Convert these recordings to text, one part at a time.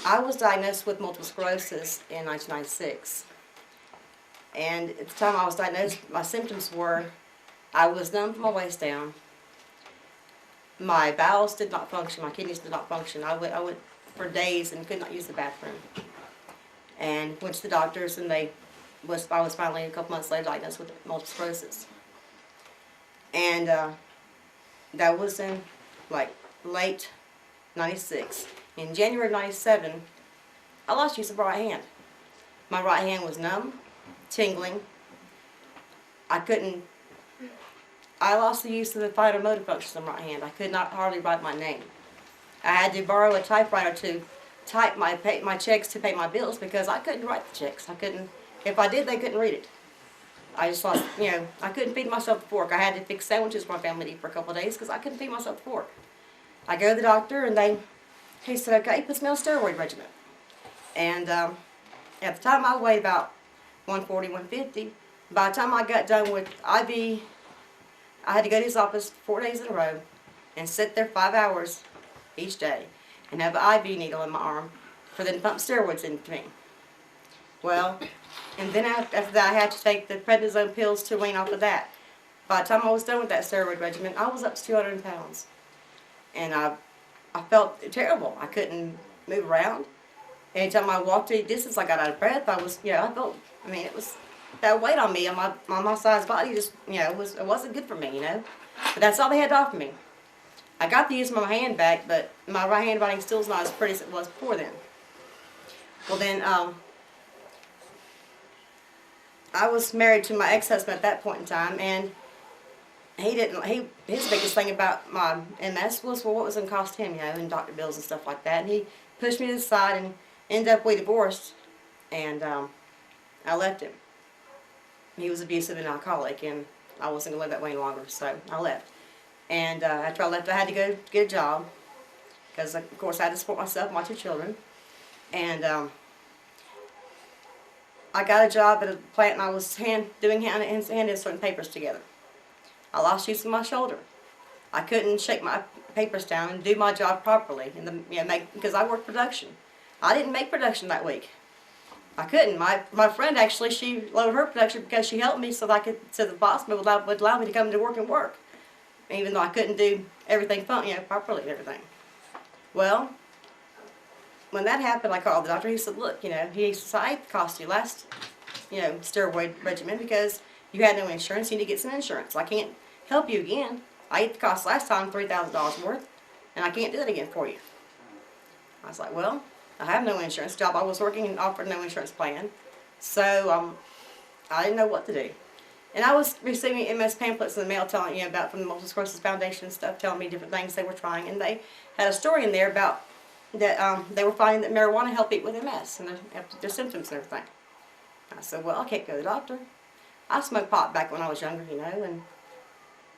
I was diagnosed with multiple sclerosis in 1996. And at the time I was diagnosed, my symptoms were I was numb from my waist down. My bowels did not function. My kidneys did not function. I went for days and could not use the bathroom. And went to the doctors, and I was finally a couple months later diagnosed with multiple sclerosis. And that was in like late 96. In January of 97, I lost use of my right hand. My right hand was numb, tingling. I lost the use of the finer motor functions in my right hand. I could not hardly write my name. I had to borrow a typewriter to type my checks to pay my bills because I couldn't write the checks. I couldn't. If I did, they couldn't read it. I just lost, I couldn't feed myself a fork. I had to fix sandwiches for my family to eat for a couple of days because I couldn't feed myself a fork. I go to the doctor, and he said, okay, he puts me on a steroid regimen. And at the time, I weighed about 140, 150. By the time I got done with IV, I had to go to his office 4 days in a row and sit there 5 hours each day and have an IV needle in my arm for them to pump steroids into me. Well, and then after that, I had to take the prednisone pills to wean off of that. By the time I was done with that steroid regimen, I was up to 200 pounds. And I felt terrible. I couldn't move around. Anytime I walked a distance, I got out of breath. I mean, it was that weight on me, and my size body just, it wasn't good for me, But that's all they had to offer me. I got the use of my hand back, but my right hand writing still is not as pretty as it was before then. Well then, I was married to my ex-husband at that point in time, and his biggest thing about my MS was, well, what was it going to cost him, and doctor bills and stuff like that. And he pushed me to the side, and ended up we divorced, and I left him. He was abusive and alcoholic, and I wasn't going to live that way any longer, so I left. And after I left, I had to go get a job, because of course I had to support myself and my 2 children. And I got a job at a plant, and I was doing hand inserting papers together. I lost use of my shoulder. I couldn't shake my papers down and do my job properly, because I worked production. I didn't make production that week. I couldn't. My friend actually, she lowered her production because she helped me so that the boss would allow me to come to work and work, even though I couldn't do everything properly and everything. Well, when that happened, I called the doctor. He said, look, he said, I cost you last, steroid regimen because you had no insurance. You need to get some insurance. I can't help you again. I ate the cost last time, $3,000 worth, and I can't do that again for you. I was like, well, I have no insurance. The job I was working and offered no insurance plan. So I didn't know what to do. And I was receiving MS pamphlets in the mail telling about from the Multiple Sclerosis Foundation and stuff, telling me different things they were trying. And they had a story in there about that they were finding that marijuana helped people with MS and their symptoms and everything. I said, well, I can't go to the doctor. I smoked pot back when I was younger, and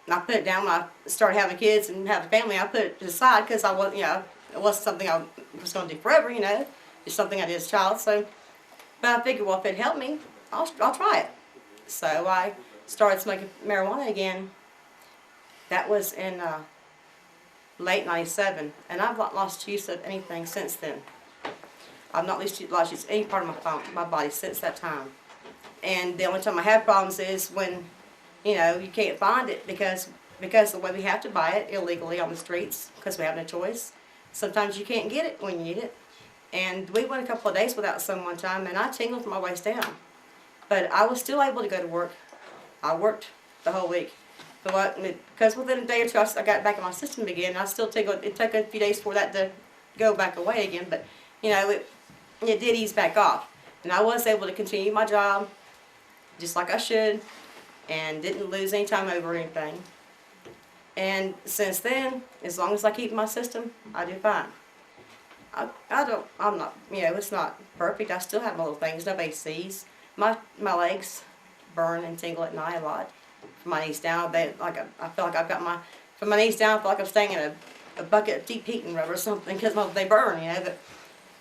I put it down when I started having kids and having a family. I put it to the side because I wasn't, it wasn't something I was going to do forever, It's something I did as a child. So, but I figured, well, if it helped me, I'll try it. So I started smoking marijuana again. That was in late 97, and I've not lost use of anything since then. I've not lost use of any part of my body since that time. And the only time I have problems is when, you can't find it because of the way we have to buy it illegally on the streets because we have no choice. Sometimes you can't get it when you need it. And we went a couple of days without some one time, and I tingled from my waist down. But I was still able to go to work. I worked the whole week. Because within a day or two, I got back in my system again. I still tingled. It took a few days for that to go back away again. But, it did ease back off. And I was able to continue my job just like I should and didn't lose any time over anything. And since then, as long as I keep my system, I do fine. I'm not, it's not perfect. I still have little things nobody sees. My legs burn and tingle at night a lot. From my knees down, I feel like I've got from my knees down, I feel like I'm staying in a bucket of deep heating rubber or something because they burn, But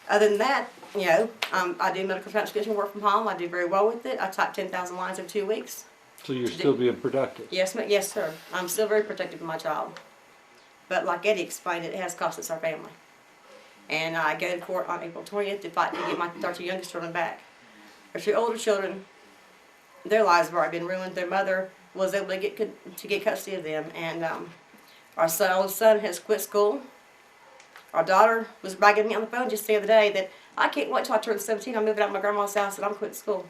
other than that, I do medical transcription work from home. I do very well with it. I type 10,000 lines in 2 weeks. So you're still being productive? Yes, sir. I'm still very protective of my child. But like Eddie explained, it has cost us our family. And I go to court on April 20th to fight to get our 2 youngest children back. Our 2 older children, their lives have already been ruined. Their mother was able to get custody of them, and our oldest son has quit school. Our daughter was bragging me on the phone just the other day that I can't wait till I turn 17. I'm moving out of my grandma's house and I'm quitting school.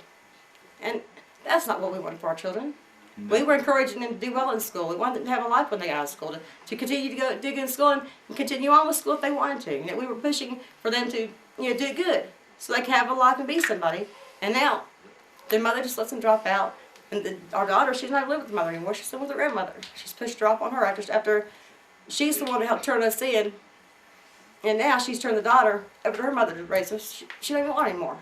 And that's not what we wanted for our children. No. We were encouraging them to do well in school. We wanted them to have a life when they got out of school, to continue to go do good in school and continue on with school if they wanted to. You know, we were pushing for them to do good so they could have a life and be somebody. And now their mother just lets them drop out. And our daughter, she's not living with the mother anymore. She's still with her grandmother. She's pushed her off on her after she's the one to help turn us in. And now she's turned the daughter over to her mother to raise us. She don't even want anymore.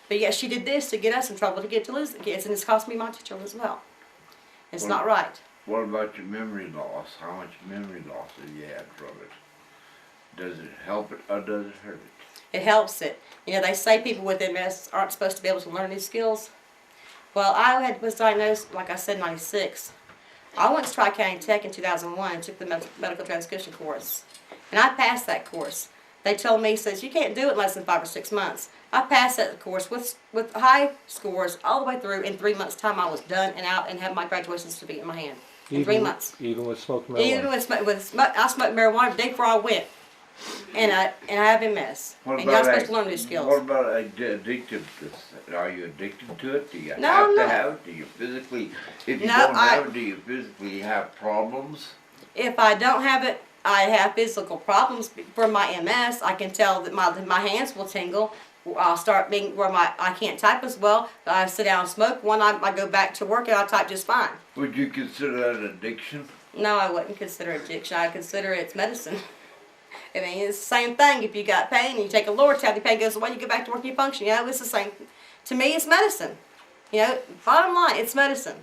But yet she did this to get us in trouble, to lose the kids, and it's cost me my 2 children as well. It's not right. What about your memory loss? How much memory loss have you had from it? Does it help it or does it hurt it? It helps it. You know, they say people with MS aren't supposed to be able to learn new skills. Well, I was diagnosed, like I said, in '96. I went to Tri-County Tech in 2001 and took the medical transcription course. And I passed that course. They told me, says, you can't do it in less than 5 or 6 months. I passed that course with high scores all the way through. In 3 months' time, I was done and out and had my graduation certificate in my hand. In 3 months. Even with smoking marijuana? Even I smoked marijuana the day before I went. And I have MS. And you're not supposed to learn new skills. What about addicted? Are you addicted to it? Do you No, have I'm to not. have it? Do you physically, if you No, don't have it, do you physically have problems? If I don't have it, I have physical problems for my MS. I can tell that my hands will tingle. I'll start being where I can't type as well. I sit down and smoke. I go back to work and I type just fine. Would you consider that an addiction? No, I wouldn't consider it addiction. I consider it's medicine. I mean, it's the same thing. If you got pain and you take a Loratab, the pain goes away, you go back to work and you function. You know, it's the same. To me, it's medicine. You know, bottom line, it's medicine.